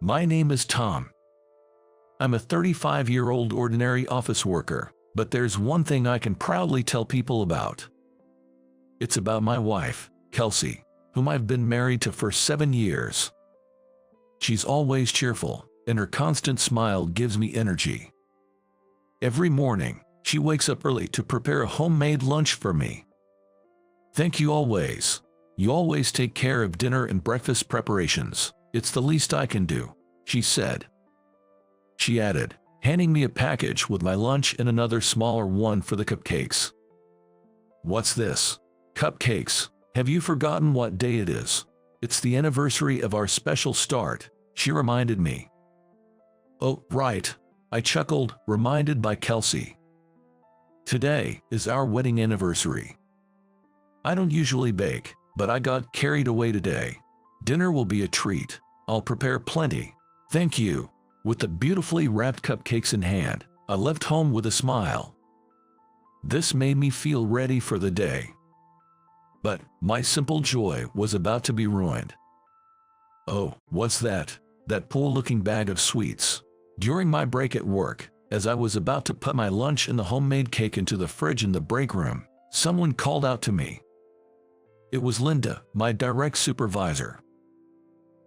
My name is Tom. I'm a 35-year-old ordinary office worker, but there's one thing I can proudly tell people about. It's about my wife, Kelsey, whom I've been married to for 7 years. She's always cheerful, and her constant smile gives me energy. Every morning, she wakes up early to prepare a homemade lunch for me. Thank you always. You always take care of dinner and breakfast preparations. It's the least I can do, she said. She added, handing me a package with my lunch and another smaller one for the cupcakes. What's this? Cupcakes? Have you forgotten what day it is? It's the anniversary of our special start, she reminded me. Oh, right, I chuckled, reminded by Kelsey. Today is our wedding anniversary. I don't usually bake, but I got carried away today. Dinner will be a treat. I'll prepare plenty. Thank you. With the beautifully wrapped cupcakes in hand, I left home with a smile. This made me feel ready for the day. But my simple joy was about to be ruined. Oh, what's that? That poor-looking bag of sweets. During my break at work, as I was about to put my lunch and the homemade cake into the fridge in the break room, someone called out to me. It was Linda, my direct supervisor.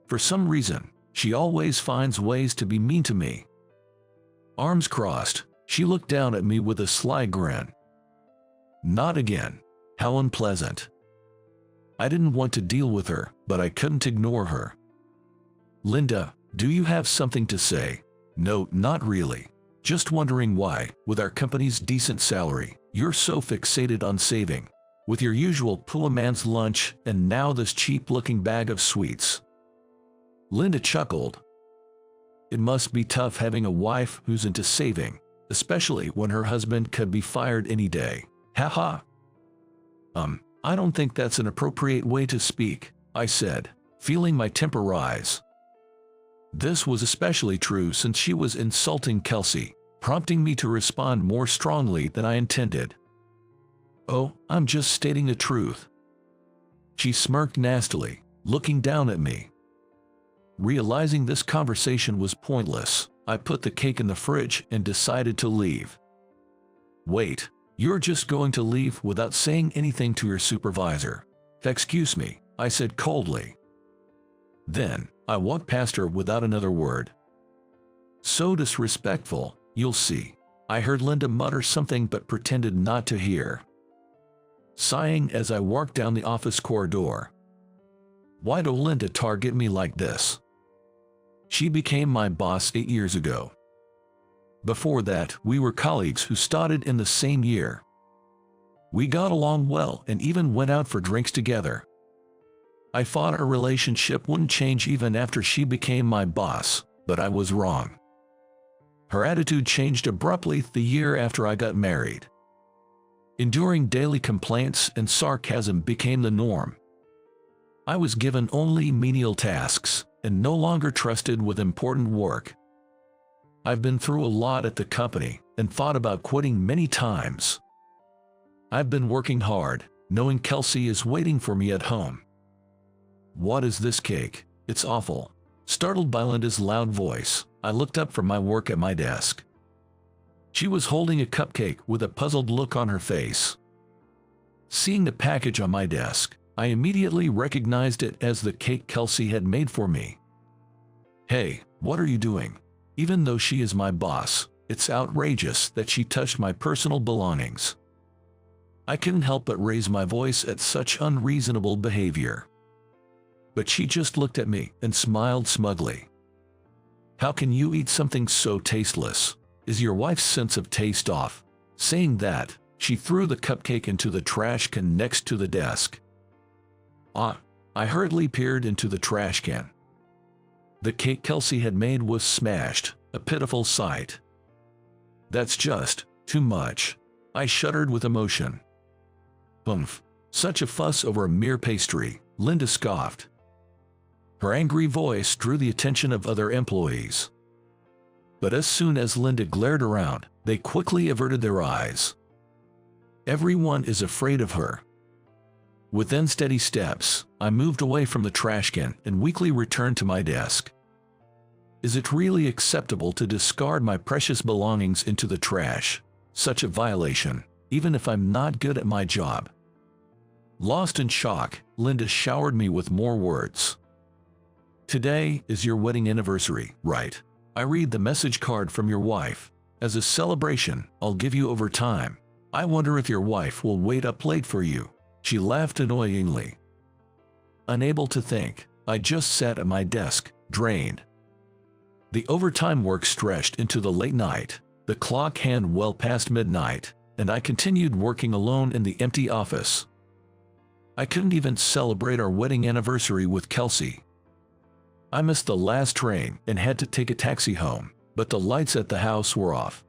For some reason, she always finds ways to be mean to me. Arms crossed, she looked down at me with a sly grin. Not again. How unpleasant. I didn't want to deal with her, but I couldn't ignore her. Linda, do you have something to say? No, not really. Just wondering why, with our company's decent salary, you're so fixated on saving. With your usual poor man's lunch and now this cheap-looking bag of sweets. Linda chuckled. It must be tough having a wife who's into saving, especially when her husband could be fired any day. Haha. I don't think that's an appropriate way to speak, I said, feeling my temper rise. This was especially true since she was insulting Kelsey, prompting me to respond more strongly than I intended. Oh, I'm just stating the truth. She smirked nastily, looking down at me. Realizing this conversation was pointless, I put the cake in the fridge and decided to leave. Wait, you're just going to leave without saying anything to your supervisor? Excuse me, I said coldly. Then, I walked past her without another word. So disrespectful, you'll see. I heard Linda mutter something but pretended not to hear. Sighing as I walked down the office corridor. Why'd Linda target me like this? She became my boss 8 years ago. Before that, we were colleagues who started in the same year. We got along well and even went out for drinks together. I thought our relationship wouldn't change even after she became my boss, but I was wrong. Her attitude changed abruptly the year after I got married. Enduring daily complaints and sarcasm became the norm. I was given only menial tasks and no longer trusted with important work. I've been through a lot at the company and thought about quitting many times. I've been working hard, knowing Kelsey is waiting for me at home. What is this cake? It's awful. Startled by Linda's loud voice, I looked up from my work at my desk. She was holding a cupcake with a puzzled look on her face. Seeing the package on my desk, I immediately recognized it as the cake Kelsey had made for me. Hey, what are you doing? Even though she is my boss, it's outrageous that she touched my personal belongings. I couldn't help but raise my voice at such unreasonable behavior. But she just looked at me and smiled smugly. How can you eat something so tasteless? Is your wife's sense of taste off? Saying that, she threw the cupcake into the trash can next to the desk. I hurriedly peered into the trash can. The cake Kelsey had made was smashed, a pitiful sight. That's just too much. I shuddered with emotion. Humph, such a fuss over a mere pastry, Linda scoffed. Her angry voice drew the attention of other employees. But as soon as Linda glared around, they quickly averted their eyes. Everyone is afraid of her. With unsteady steps, I moved away from the trash can and weakly returned to my desk. Is it really acceptable to discard my precious belongings into the trash? Such a violation, even if I'm not good at my job. Lost in shock, Linda showered me with more words. Today is your wedding anniversary, right? I read the message card from your wife. As a celebration, I'll give you overtime. I wonder if your wife will wait up late for you. She laughed annoyingly. Unable to think, I just sat at my desk, drained. The overtime work stretched into the late night, the clock hand well past midnight, and I continued working alone in the empty office. I couldn't even celebrate our wedding anniversary with Kelsey. I missed the last train and had to take a taxi home, but the lights at the house were off.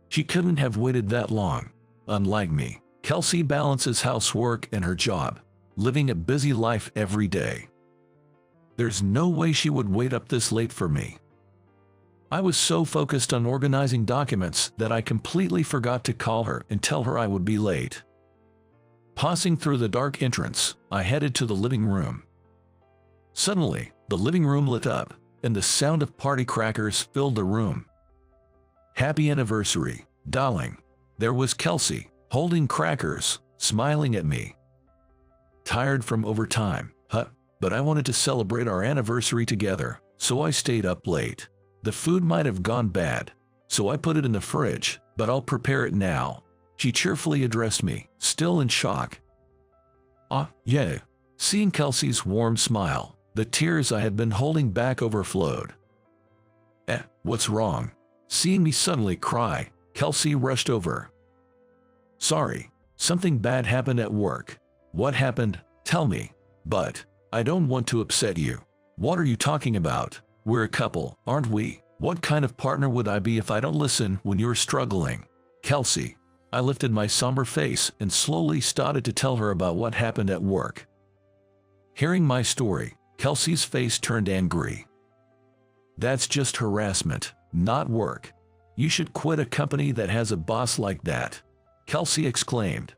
She couldn't have waited that long. Unlike me, Kelsey balances housework and her job, living a busy life every day. There's no way she would wait up this late for me. I was so focused on organizing documents that I completely forgot to call her and tell her I would be late. Passing through the dark entrance, I headed to the living room. Suddenly, the living room lit up, and the sound of party crackers filled the room. Happy anniversary, darling. There was Kelsey, holding crackers, smiling at me. Tired from overtime, but I wanted to celebrate our anniversary together, so I stayed up late. The food might have gone bad, so I put it in the fridge, but I'll prepare it now. She cheerfully addressed me, still in shock. Yeah. Seeing Kelsey's warm smile, the tears I had been holding back overflowed. What's wrong? Seeing me suddenly cry, Kelsey rushed over. Sorry, something bad happened at work. What happened? Tell me. But I don't want to upset you. What are you talking about? We're a couple, aren't we? What kind of partner would I be if I don't listen when you're struggling? Kelsey. I lifted my somber face and slowly started to tell her about what happened at work. Hearing my story, Kelsey's face turned angry. That's just harassment, not work. You should quit a company that has a boss like that, Kelsey exclaimed.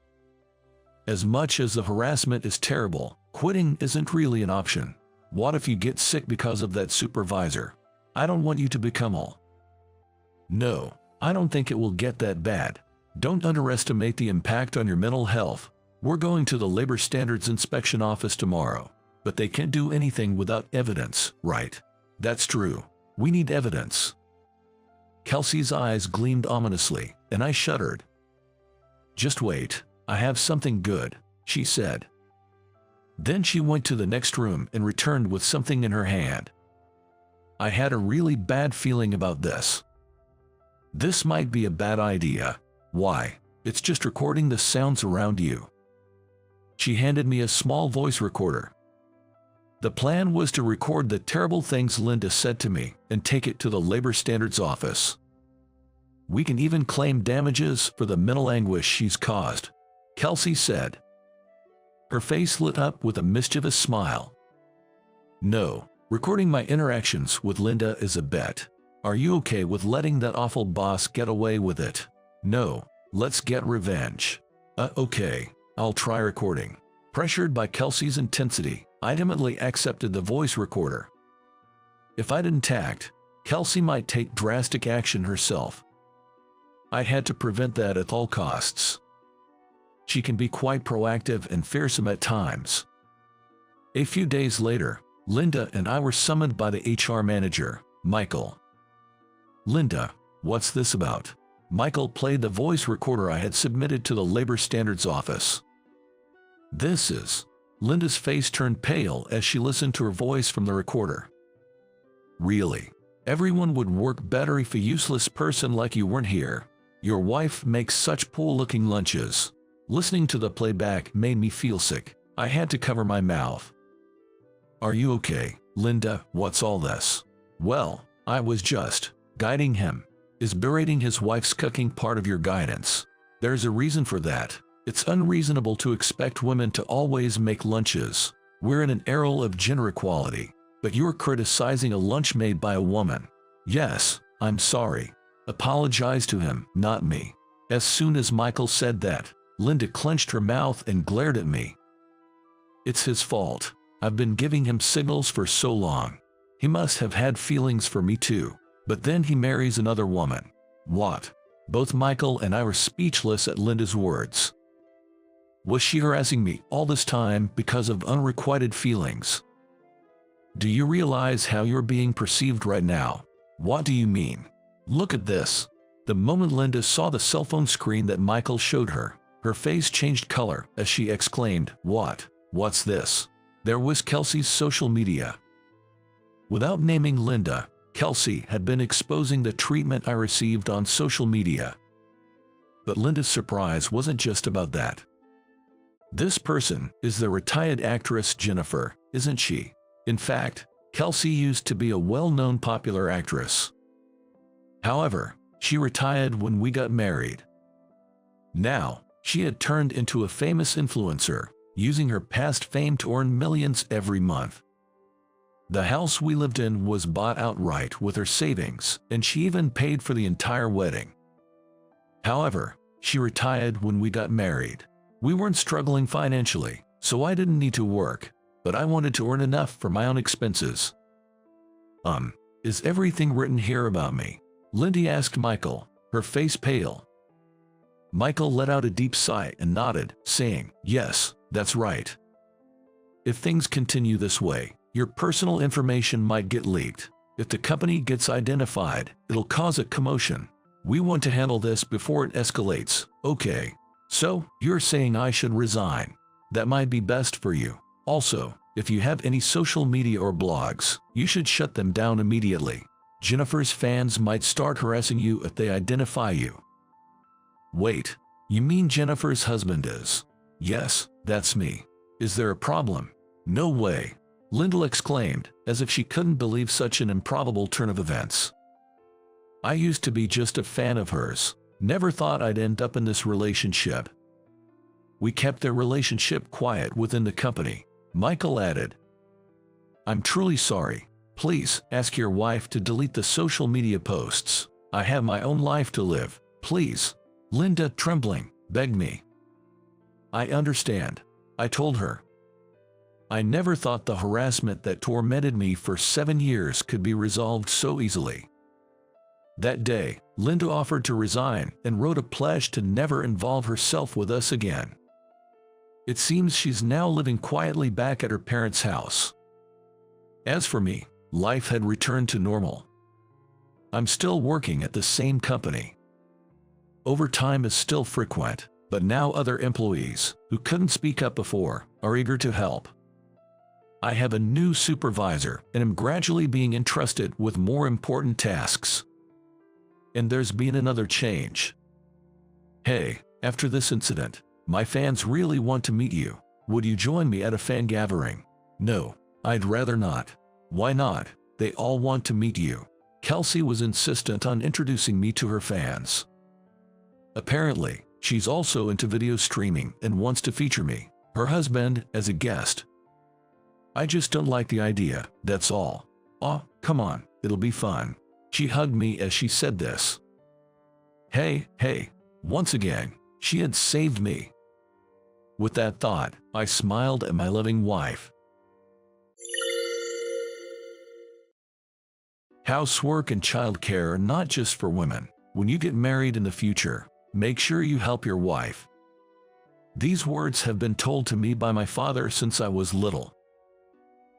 As much as the harassment is terrible, quitting isn't really an option. What if you get sick because of that supervisor? I don't want you to become ill. No, I don't think it will get that bad. Don't underestimate the impact on your mental health. We're going to the Labor Standards Inspection Office tomorrow, but they can't do anything without evidence, right? That's true. We need evidence. Kelsey's eyes gleamed ominously, and I shuddered. Just wait, I have something good, she said. Then she went to the next room and returned with something in her hand. I had a really bad feeling about this. This might be a bad idea. Why? It's just recording the sounds around you. She handed me a small voice recorder. The plan was to record the terrible things Linda said to me and take it to the Labor Standards Office. We can even claim damages for the mental anguish she's caused, Kelsey said. Her face lit up with a mischievous smile. No, recording my interactions with Linda is a bet. Are you okay with letting that awful boss get away with it? No, let's get revenge. Okay, I'll try recording. Pressured by Kelsey's intensity, I ultimately accepted the voice recorder. If I didn't act, Kelsey might take drastic action herself. I had to prevent that at all costs. She can be quite proactive and fearsome at times. A few days later, Linda and I were summoned by the HR manager, Michael. Linda, what's this about? Michael played the voice recorder I had submitted to the Labor Standards Office. This is... Linda's face turned pale as she listened to her voice from the recorder. Really? Everyone would work better if a useless person like you weren't here. Your wife makes such poor-looking lunches. Listening to the playback made me feel sick. I had to cover my mouth. Are you okay, Linda? What's all this? Well, I was just guiding him. Is berating his wife's cooking part of your guidance? There's a reason for that. It's unreasonable to expect women to always make lunches. We're in an era of gender equality, but you're criticizing a lunch made by a woman. Yes, I'm sorry. Apologize to him, not me. As soon as Michael said that, Linda clenched her mouth and glared at me. It's his fault. I've been giving him signals for so long. He must have had feelings for me too. But then he marries another woman. What? Both Michael and I were speechless at Linda's words. Was she harassing me all this time because of unrequited feelings? Do you realize how you're being perceived right now? What do you mean? Look at this. The moment Linda saw the cell phone screen that Michael showed her, her face changed color as she exclaimed, "What? What's this?" There was Kelsey's social media. Without naming Linda, Kelsey had been exposing the treatment I received on social media. But Linda's surprise wasn't just about that. This person is the retired actress Jennifer, isn't she? In fact, Kelsey used to be a well-known popular actress. However, she retired when we got married. Now, she had turned into a famous influencer, using her past fame to earn millions every month. The house we lived in was bought outright with her savings, and she even paid for the entire wedding. However, she retired when we got married. We weren't struggling financially, so I didn't need to work, but I wanted to earn enough for my own expenses. Is everything written here about me? Lindy asked Michael, her face pale. Michael let out a deep sigh and nodded, saying, "Yes, that's right. If things continue this way, your personal information might get leaked. If the company gets identified, it'll cause a commotion. We want to handle this before it escalates, okay? So, you're saying I should resign. That might be best for you. Also, if you have any social media or blogs, you should shut them down immediately. Jennifer's fans might start harassing you if they identify you." Wait, you mean Jennifer's husband is? Yes, that's me. Is there a problem? No way, Linda exclaimed, as if she couldn't believe such an improbable turn of events. I used to be just a fan of hers. Never thought I'd end up in this relationship. We kept their relationship quiet within the company, Michael added. I'm truly sorry. Please ask your wife to delete the social media posts. I have my own life to live. Please. Linda, trembling, begged me. I understand, I told her. I never thought the harassment that tormented me for 7 years could be resolved so easily. That day, Linda offered to resign and wrote a pledge to never involve herself with us again. It seems she's now living quietly back at her parents' house. As for me, life had returned to normal. I'm still working at the same company. Overtime is still frequent, but now other employees, who couldn't speak up before, are eager to help. I have a new supervisor and am gradually being entrusted with more important tasks. And there's been another change. Hey, after this incident, my fans really want to meet you. Would you join me at a fan gathering? No, I'd rather not. Why not? They all want to meet you. Kelsey was insistent on introducing me to her fans. Apparently, she's also into video streaming and wants to feature me, her husband, as a guest. I just don't like the idea, that's all. Oh, come on, it'll be fun. She hugged me as she said this. Hey, once again, she had saved me. With that thought, I smiled at my loving wife. Housework and childcare are not just for women. When you get married in the future, make sure you help your wife. These words have been told to me by my father since I was little.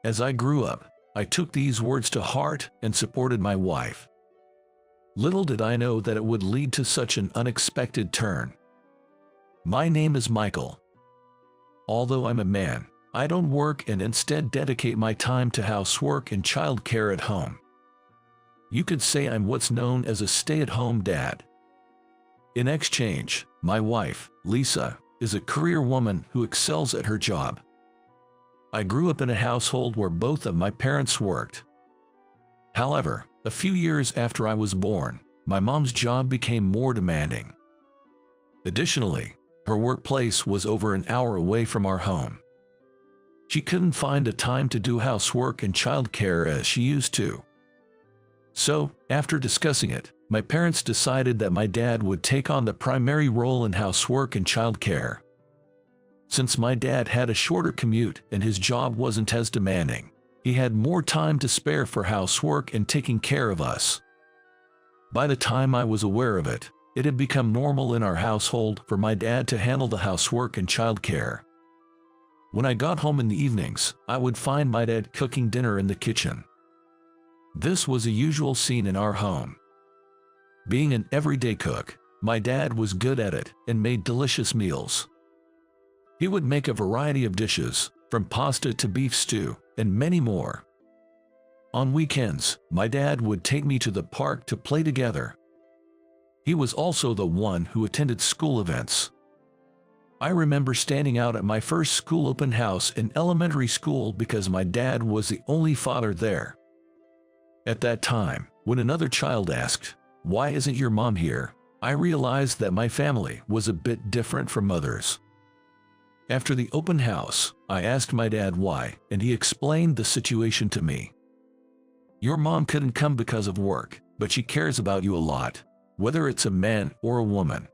As I grew up, I took these words to heart and supported my wife. Little did I know that it would lead to such an unexpected turn. My name is Michael. Although I'm a man, I don't work and instead dedicate my time to housework and childcare at home. You could say I'm what's known as a stay-at-home dad. In exchange, my wife, Lisa, is a career woman who excels at her job. I grew up in a household where both of my parents worked. However, a few years after I was born, my mom's job became more demanding. Additionally, her workplace was over an hour away from our home. She couldn't find the time to do housework and childcare as she used to. So, after discussing it, my parents decided that my dad would take on the primary role in housework and childcare. Since my dad had a shorter commute and his job wasn't as demanding, He had more time to spare for housework and taking care of us. By the time I was aware of it, it had become normal in our household for my dad to handle the housework and childcare. When I got home in the evenings, I would find my dad cooking dinner in the kitchen. This was a usual scene in our home. Being an everyday cook, my dad was good at it and made delicious meals. He would make a variety of dishes, from pasta to beef stew, and many more. On weekends, my dad would take me to the park to play together. He was also the one who attended school events. I remember standing out at my first school open house in elementary school because my dad was the only father there. At that time, when another child asked, "Why isn't your mom here?" I realized that my family was a bit different from others. After the open house, I asked my dad why, and he explained the situation to me. "Your mom couldn't come because of work, but she cares about you a lot, whether it's a man or a woman.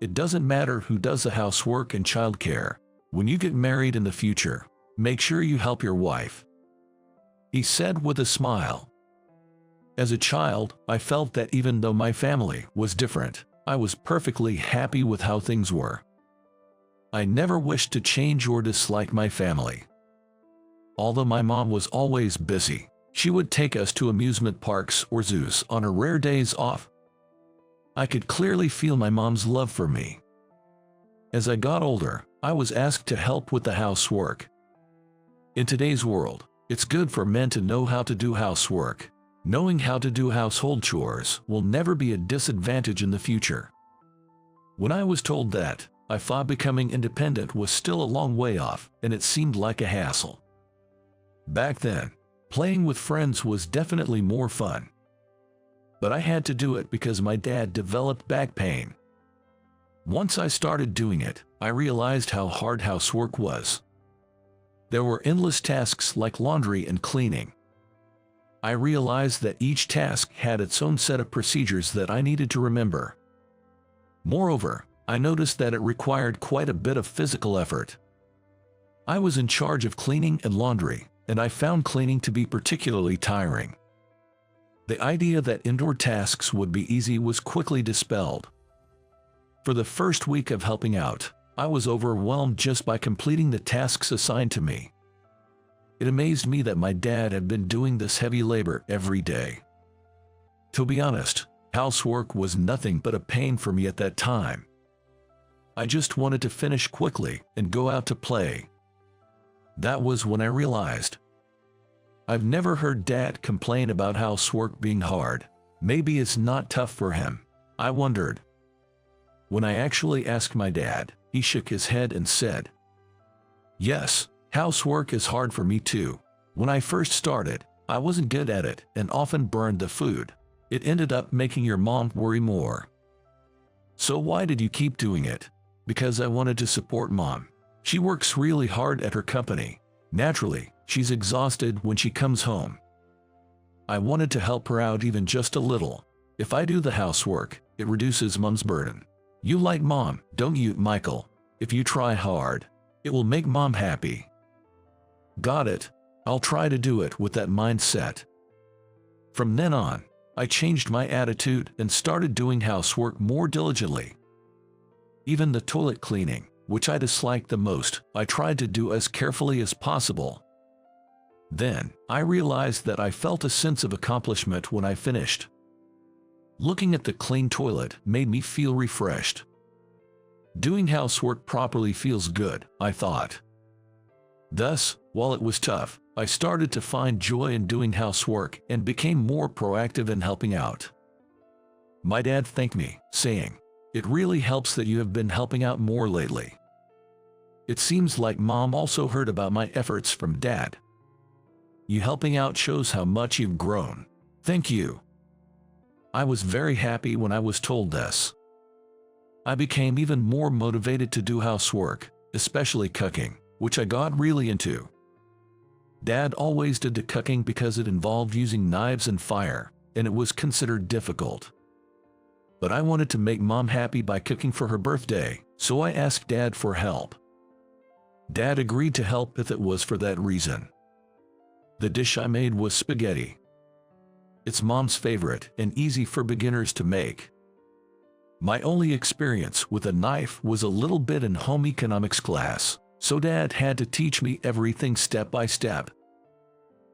It doesn't matter who does the housework and childcare. When you get married in the future, make sure you help your wife," he said with a smile. As a child, I felt that even though my family was different, I was perfectly happy with how things were. I never wished to change or dislike my family. Although my mom was always busy, she would take us to amusement parks or zoos on her rare days off. I could clearly feel my mom's love for me. As I got older, I was asked to help with the housework. In today's world, it's good for men to know how to do housework. Knowing how to do household chores will never be a disadvantage in the future. When I was told that, I thought becoming independent was still a long way off, and it seemed like a hassle. Back then, playing with friends was definitely more fun. But I had to do it because my dad developed back pain. Once I started doing it, I realized how hard housework was. There were endless tasks like laundry and cleaning. I realized that each task had its own set of procedures that I needed to remember. Moreover, I noticed that it required quite a bit of physical effort. I was in charge of cleaning and laundry, and I found cleaning to be particularly tiring. The idea that indoor tasks would be easy was quickly dispelled. For the first week of helping out, I was overwhelmed just by completing the tasks assigned to me. It amazed me that my dad had been doing this heavy labor every day. To be honest, housework was nothing but a pain for me at that time. I just wanted to finish quickly and go out to play. That was when I realized. I've never heard Dad complain about housework being hard. Maybe it's not tough for him, I wondered. When I actually asked my dad, he shook his head and said, "Yes, housework is hard for me too. When I first started, I wasn't good at it and often burned the food. It ended up making your mom worry more." "So why did you keep doing it?" "Because I wanted to support Mom. She works really hard at her company. Naturally, she's exhausted when she comes home. I wanted to help her out even just a little. If I do the housework, it reduces Mom's burden. You like Mom, don't you, Michael? If you try hard, it will make Mom happy." "Got it. I'll try to do it with that mindset." From then on, I changed my attitude and started doing housework more diligently. Even the toilet cleaning, which I disliked the most, I tried to do as carefully as possible. Then, I realized that I felt a sense of accomplishment when I finished. Looking at the clean toilet made me feel refreshed. Doing housework properly feels good, I thought. Thus, while it was tough, I started to find joy in doing housework and became more proactive in helping out. My dad thanked me, saying, "It really helps that you have been helping out more lately." It seems like Mom also heard about my efforts from Dad. "You helping out shows how much you've grown. Thank you." I was very happy when I was told this. I became even more motivated to do housework, especially cooking, which I got really into. Dad always did the cooking because it involved using knives and fire, and it was considered difficult. But I wanted to make Mom happy by cooking for her birthday, so I asked Dad for help. Dad agreed to help if it was for that reason. The dish I made was spaghetti. It's Mom's favorite and easy for beginners to make. My only experience with a knife was a little bit in home economics class, so Dad had to teach me everything step by step.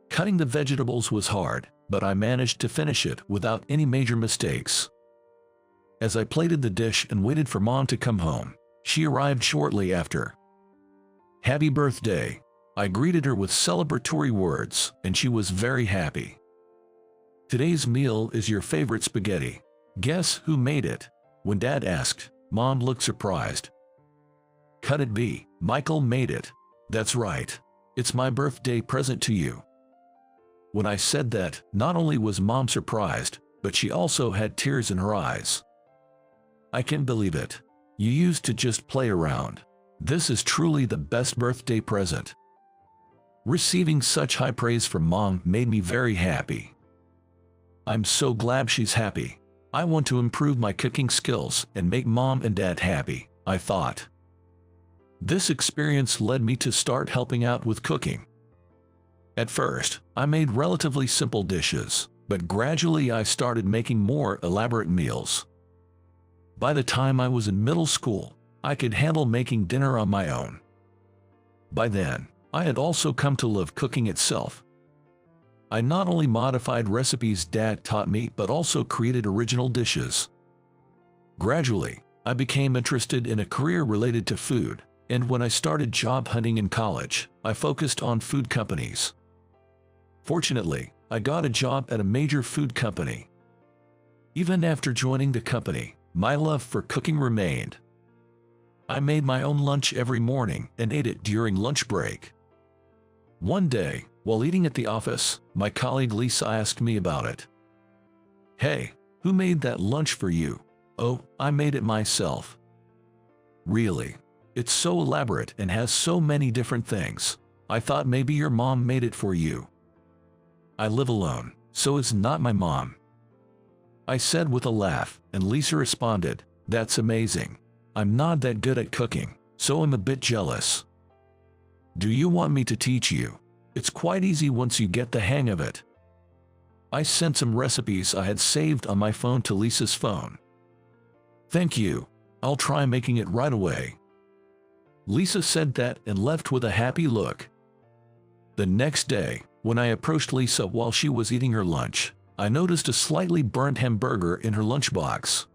Cutting the vegetables was hard, but I managed to finish it without any major mistakes. As I plated the dish and waited for Mom to come home, she arrived shortly after. "Happy birthday." I greeted her with celebratory words, and she was very happy. "Today's meal is your favorite spaghetti. Guess who made it?" When Dad asked, Mom looked surprised. "Cut it be, Michael made it." "That's right. It's my birthday present to you." When I said that, not only was Mom surprised, but she also had tears in her eyes. "I can't believe it. You used to just play around. This is truly the best birthday present." Receiving such high praise from Mom made me very happy. I'm so glad she's happy. I want to improve my cooking skills and make Mom and Dad happy, I thought. This experience led me to start helping out with cooking. At first, I made relatively simple dishes, but gradually I started making more elaborate meals. By the time I was in middle school, I could handle making dinner on my own. By then, I had also come to love cooking itself. I not only modified recipes Dad taught me but also created original dishes. Gradually, I became interested in a career related to food, and when I started job hunting in college, I focused on food companies. Fortunately, I got a job at a major food company. Even after joining the company, my love for cooking remained. I made my own lunch every morning and ate it during lunch break. One day, while eating at the office, my colleague Lisa asked me about it. "Hey, who made that lunch for you?" "Oh, I made it myself." "Really? It's so elaborate and has so many different things. I thought maybe your mom made it for you." "I live alone, so it's not my mom," I said with a laugh, and Lisa responded, "That's amazing. I'm not that good at cooking, so I'm a bit jealous. Do you want me to teach you? It's quite easy once you get the hang of it." I sent some recipes I had saved on my phone to Lisa's phone. "Thank you. I'll try making it right away." Lisa said that and left with a happy look. The next day, when I approached Lisa while she was eating her lunch, I noticed a slightly burnt hamburger in her lunchbox.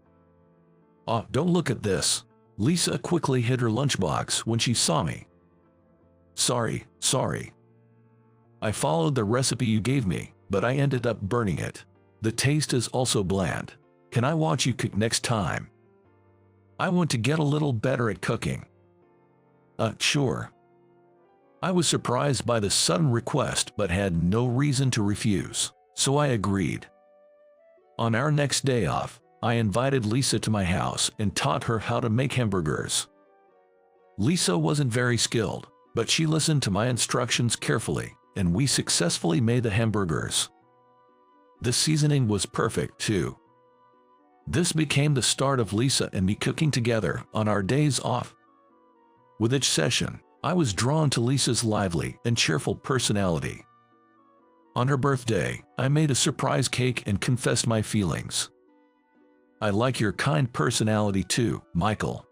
"Oh, don't look at this." Lisa quickly hid her lunchbox when she saw me. Sorry. I followed the recipe you gave me, but I ended up burning it. The taste is also bland. Can I watch you cook next time? I want to get a little better at cooking." Sure." I was surprised by the sudden request but had no reason to refuse, so I agreed. On our next day off, I invited Lisa to my house and taught her how to make hamburgers. Lisa wasn't very skilled, but she listened to my instructions carefully, and we successfully made the hamburgers. The seasoning was perfect too. This became the start of Lisa and me cooking together on our days off. With each session, I was drawn to Lisa's lively and cheerful personality. On her birthday, I made a surprise cake and confessed my feelings. "I like your kind personality too, Michael."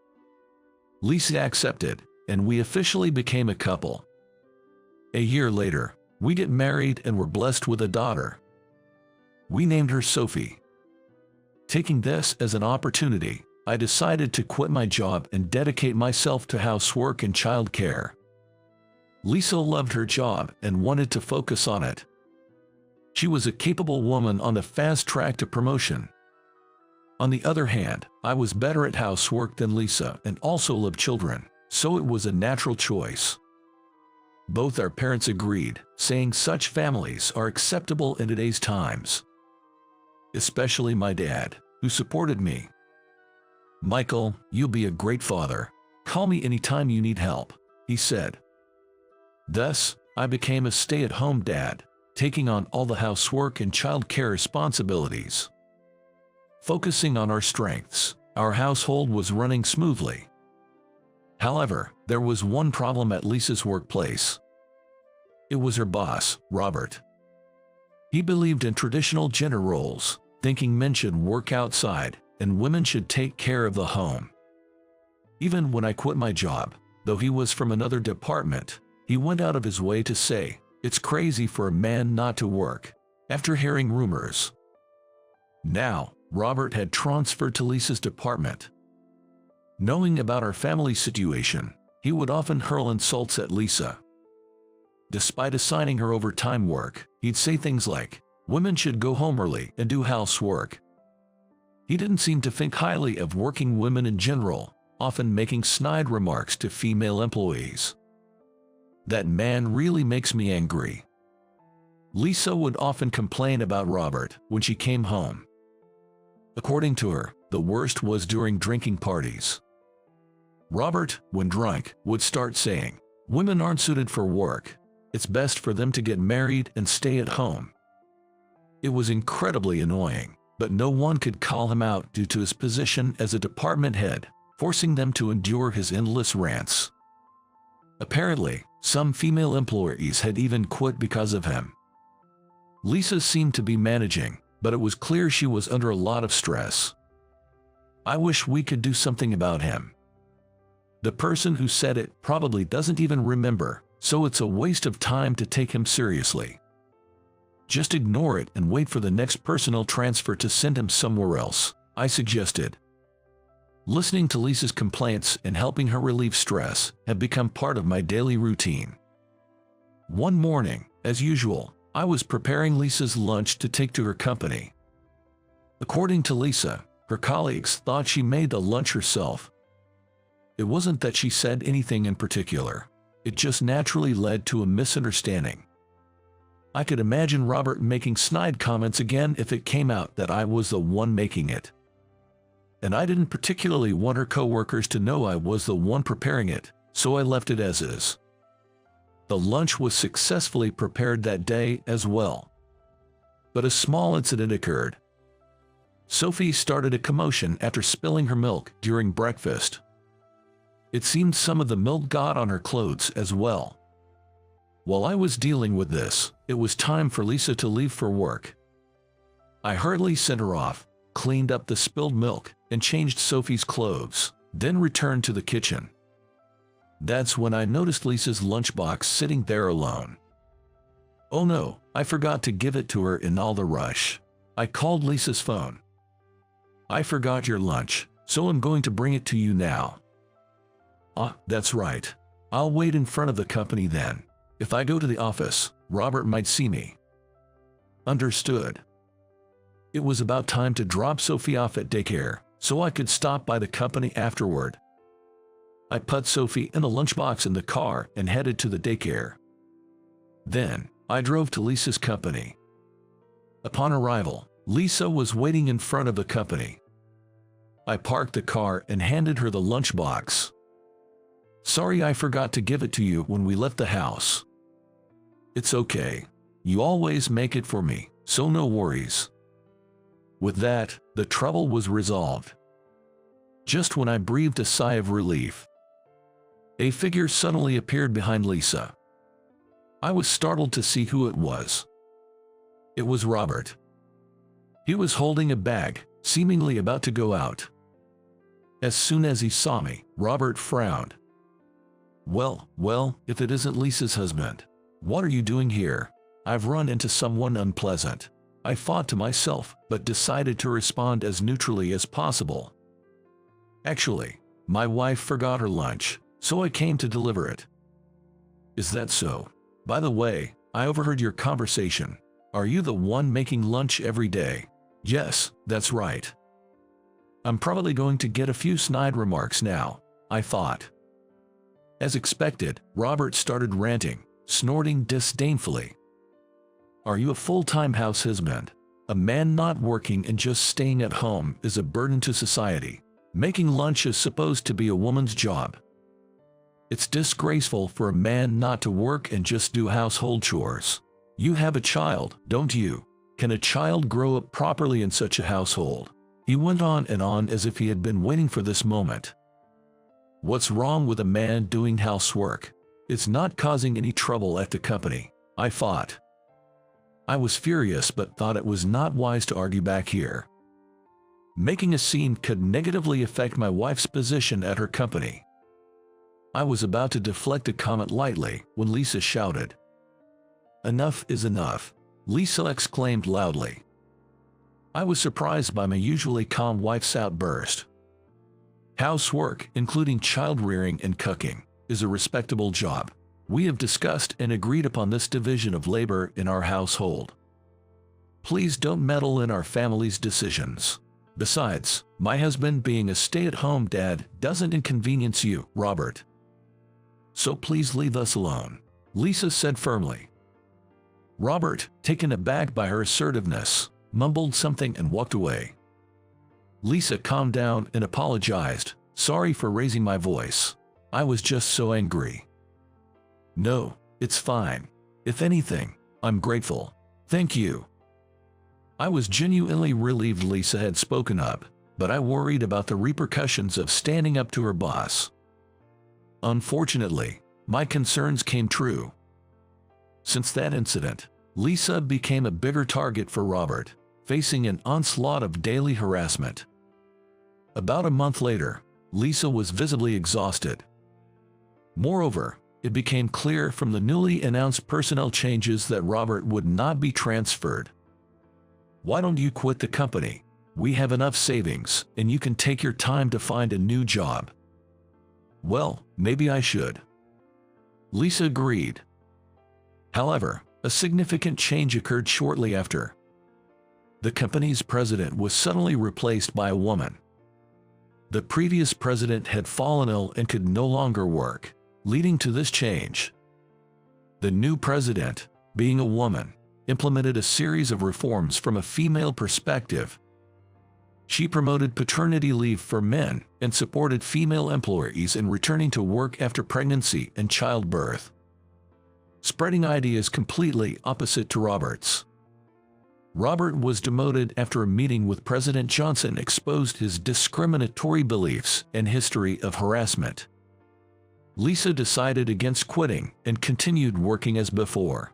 Lisa accepted, and we officially became a couple. A year later, we get married and were blessed with a daughter. We named her Sophie. Taking this as an opportunity, I decided to quit my job and dedicate myself to housework and childcare. Lisa loved her job and wanted to focus on it. She was a capable woman on the fast track to promotion. On the other hand, I was better at housework than Lisa and also loved children, so it was a natural choice. Both our parents agreed, saying such families are acceptable in today's times. Especially my dad, who supported me. "Michael, you'll be a great father. Call me anytime you need help," he said. Thus, I became a stay-at-home dad, taking on all the housework and childcare responsibilities. Focusing on our strengths, our household was running smoothly. However, there was one problem at Lisa's workplace. It was her boss, Robert. He believed in traditional gender roles, thinking men should work outside and women should take care of the home. Even when I quit my job, though he was from another department, he went out of his way to say, "It's crazy for a man not to work," after hearing rumors. Now, Robert had transferred to Lisa's department. Knowing about our family situation, he would often hurl insults at Lisa. Despite assigning her overtime work, he'd say things like, "Women should go home early and do housework." He didn't seem to think highly of working women in general, often making snide remarks to female employees. That man really makes me angry. Lisa would often complain about Robert when she came home. According to her, the worst was during drinking parties. Robert, when drunk, would start saying, "Women aren't suited for work. It's best for them to get married and stay at home." It was incredibly annoying, but no one could call him out due to his position as a department head, forcing them to endure his endless rants. Apparently, some female employees had even quit because of him. Lisa seemed to be managing, but it was clear she was under a lot of stress. I wish we could do something about him. The person who said it probably doesn't even remember, so it's a waste of time to take him seriously. Just ignore it and wait for the next personnel transfer to send him somewhere else, I suggested. Listening to Lisa's complaints and helping her relieve stress have become part of my daily routine. One morning, as usual, I was preparing Lisa's lunch to take to her company. According to Lisa, her colleagues thought she made the lunch herself. It wasn't that she said anything in particular. It just naturally led to a misunderstanding. I could imagine Robert making snide comments again if it came out that I was the one making it. And I didn't particularly want her coworkers to know I was the one preparing it, so I left it as is. The lunch was successfully prepared that day as well. But a small incident occurred. Sophie started a commotion after spilling her milk during breakfast. It seemed some of the milk got on her clothes as well. While I was dealing with this, it was time for Lisa to leave for work. I hurriedly sent her off, cleaned up the spilled milk, and changed Sophie's clothes, then returned to the kitchen. That's when I noticed Lisa's lunchbox sitting there alone. Oh no, I forgot to give it to her in all the rush. I called Lisa's phone. "I forgot your lunch, so I'm going to bring it to you now." "Ah, that's right. I'll wait in front of the company then. If I go to the office, Robert might see me." Understood. It was about time to drop Sophie off at daycare, so I could stop by the company afterward. I put Sophie in a lunchbox in the car and headed to the daycare. Then, I drove to Lisa's company. Upon arrival, Lisa was waiting in front of the company. I parked the car and handed her the lunchbox. "Sorry I forgot to give it to you when we left the house." "It's okay. You always make it for me, so no worries." With that, the trouble was resolved. Just when I breathed a sigh of relief, a figure suddenly appeared behind Lisa. I was startled to see who it was. It was Robert. He was holding a bag, seemingly about to go out. As soon as he saw me, Robert frowned. Well, if it isn't Lisa's husband. What are you doing here? I've run into someone unpleasant." I thought to myself, but decided to respond as neutrally as possible. "Actually, my wife forgot her lunch, so I came to deliver it." "Is that so? By the way, I overheard your conversation. Are you the one making lunch every day?" "Yes, that's right." I'm probably going to get a few snide remarks now, I thought. As expected, Robert started ranting, snorting disdainfully. "Are you a full-time house husband? A man not working and just staying at home is a burden to society. Making lunch is supposed to be a woman's job. It's disgraceful for a man not to work and just do household chores. You have a child, don't you? Can a child grow up properly in such a household?" He went on and on as if he had been waiting for this moment. "What's wrong with a man doing housework? It's not causing any trouble at the company. I fought. I was furious but thought it was not wise to argue back here. Making a scene could negatively affect my wife's position at her company. I was about to deflect a comment lightly when Lisa shouted. "Enough is enough," Lisa exclaimed loudly. I was surprised by my usually calm wife's outburst. Housework, including child-rearing and cooking, is a respectable job. We have discussed and agreed upon this division of labor in our household. Please don't meddle in our family's decisions. Besides, my husband being a stay-at-home dad doesn't inconvenience you, Robert. So please leave us alone," Lisa said firmly. Robert, taken aback by her assertiveness, mumbled something and walked away. Lisa calmed down and apologized. "Sorry for raising my voice. I was just so angry." "No, it's fine. If anything, I'm grateful. Thank you." I was genuinely relieved Lisa had spoken up, but I worried about the repercussions of standing up to her boss. Unfortunately, my concerns came true. Since that incident, Lisa became a bigger target for Robert, facing an onslaught of daily harassment. About a month later, Lisa was visibly exhausted. Moreover, it became clear from the newly announced personnel changes that Robert would not be transferred. "Why don't you quit the company? We have enough savings, and you can take your time to find a new job." "Well, maybe I should." Lisa agreed. However, a significant change occurred shortly after. The company's president was suddenly replaced by a woman. The previous president had fallen ill and could no longer work, leading to this change. The new president, being a woman, implemented a series of reforms from a female perspective. She promoted paternity leave for men and supported female employees in returning to work after pregnancy and childbirth, spreading ideas completely opposite to Robert's. Robert was demoted after a meeting with President Johnson exposed his discriminatory beliefs and history of harassment. Lisa decided against quitting and continued working as before.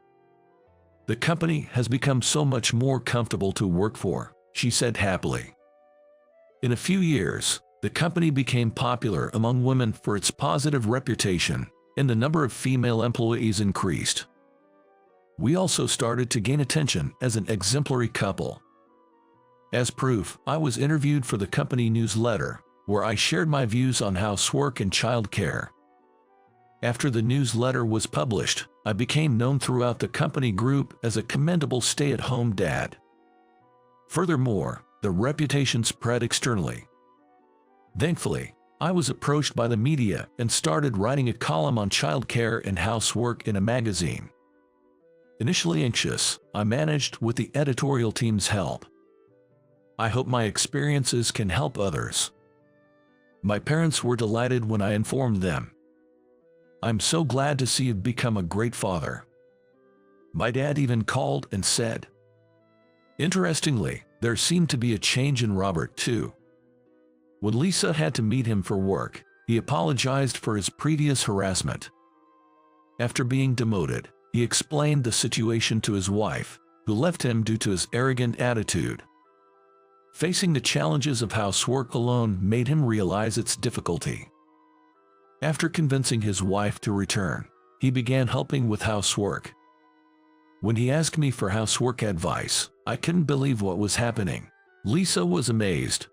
"The company has become so much more comfortable to work for," she said happily. In a few years, the company became popular among women for its positive reputation, and the number of female employees increased. We also started to gain attention as an exemplary couple. As proof, I was interviewed for the company newsletter, where I shared my views on housework and childcare. After the newsletter was published, I became known throughout the company group as a commendable stay-at-home dad. Furthermore, the reputation spread externally. Thankfully, I was approached by the media and started writing a column on childcare and housework in a magazine. Initially anxious, I managed with the editorial team's help. I hope my experiences can help others. My parents were delighted when I informed them. "I'm so glad to see you've become a great father." My dad even called and said. Interestingly, there seemed to be a change in Robert too. When Lisa had to meet him for work, he apologized for his previous harassment. After being demoted, he explained the situation to his wife, who left him due to his arrogant attitude. Facing the challenges of housework alone made him realize its difficulty. After convincing his wife to return, he began helping with housework. When he asked me for housework advice, I couldn't believe what was happening. Lisa was amazed.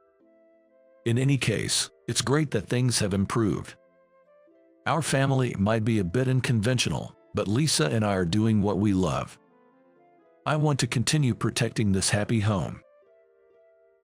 In any case, it's great that things have improved. Our family might be a bit unconventional, but Lisa and I are doing what we love. I want to continue protecting this happy home.